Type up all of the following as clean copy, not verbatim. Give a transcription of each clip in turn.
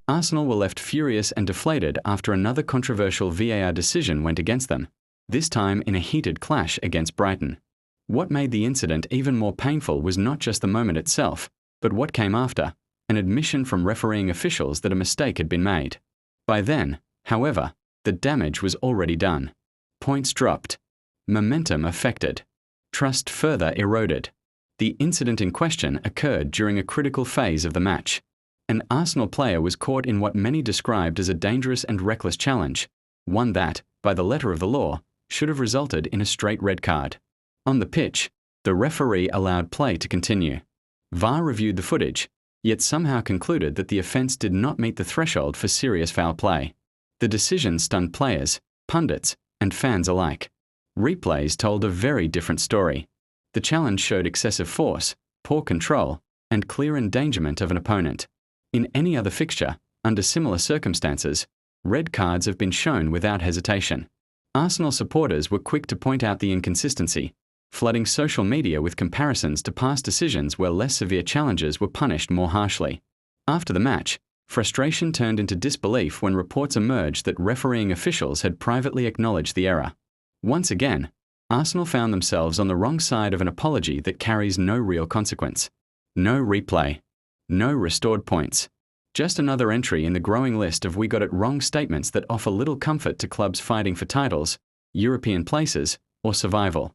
Arsenal were left furious and deflated after another controversial VAR decision went against them, this time in a heated clash against Brighton. What made the incident even more painful was not just the moment itself, but what came after, an admission from refereeing officials that a mistake had been made. By then, however, the damage was already done. Points dropped. Momentum affected. Trust further eroded. The incident in question occurred during a critical phase of the match. An Arsenal player was caught in what many described as a dangerous and reckless challenge, one that, by the letter of the law, should have resulted in a straight red card. On the pitch, the referee allowed play to continue. VAR reviewed the footage, yet somehow concluded that the offence did not meet the threshold for serious foul play. The decision stunned players, pundits, and fans alike. Replays told a very different story. The challenge showed excessive force, poor control, and clear endangerment of an opponent. In any other fixture, under similar circumstances, red cards have been shown without hesitation. Arsenal supporters were quick to point out the inconsistency, flooding social media with comparisons to past decisions where less severe challenges were punished more harshly. After the match, frustration turned into disbelief when reports emerged that refereeing officials had privately acknowledged the error. Once again, Arsenal found themselves on the wrong side of an apology that carries no real consequence. No replay. No restored points. Just another entry in the growing list of we got it wrong statements that offer little comfort to clubs fighting for titles, European places, or survival.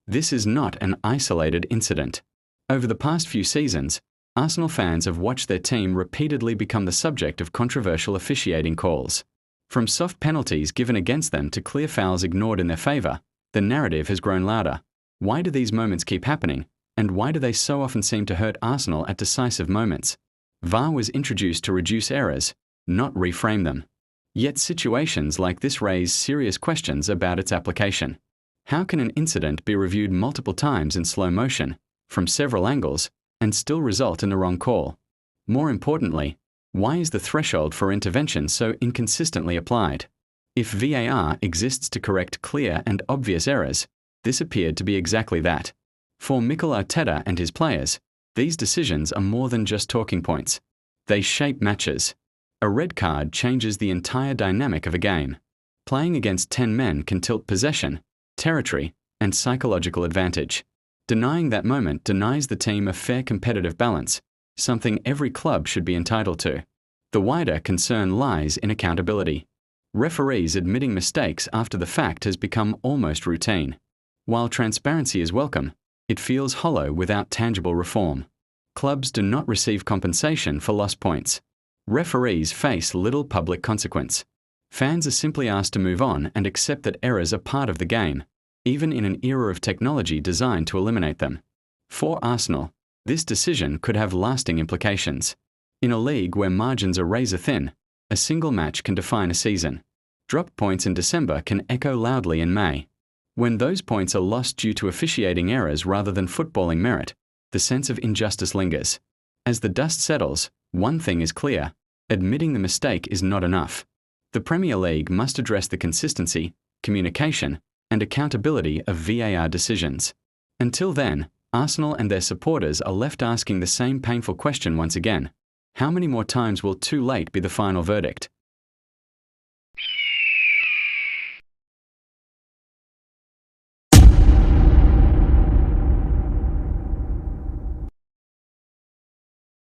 This is not an isolated incident. Over the past few seasons, Arsenal fans have watched their team repeatedly become the subject of controversial officiating calls. From soft penalties given against them to clear fouls ignored in their favour, the narrative has grown louder. Why do these moments keep happening? And why do they so often seem to hurt Arsenal at decisive moments? VAR was introduced to reduce errors, not reframe them. Yet situations like this raise serious questions about its application. How can an incident be reviewed multiple times in slow motion, from several angles, and still result in the wrong call? More importantly, why is the threshold for intervention so inconsistently applied? If VAR exists to correct clear and obvious errors, this appeared to be exactly that. For Mikel Arteta and his players, these decisions are more than just talking points. They shape matches. A red card changes the entire dynamic of a game. Playing against 10 men can tilt possession, territory, and psychological advantage. Denying that moment denies the team a fair competitive balance, something every club should be entitled to. The wider concern lies in accountability. Referees admitting mistakes after the fact has become almost routine. While transparency is welcome, it feels hollow without tangible reform. Clubs do not receive compensation for lost points. Referees face little public consequence. Fans are simply asked to move on and accept that errors are part of the game, even in an era of technology designed to eliminate them. For Arsenal, this decision could have lasting implications. In a league where margins are razor thin, a single match can define a season. Drop points in December can echo loudly in May. When those points are lost due to officiating errors rather than footballing merit, the sense of injustice lingers. As the dust settles, one thing is clear: admitting the mistake is not enough. The Premier League must address the consistency, communication, and accountability of VAR decisions. Until then, Arsenal and their supporters are left asking the same painful question once again: how many more times will too late be the final verdict?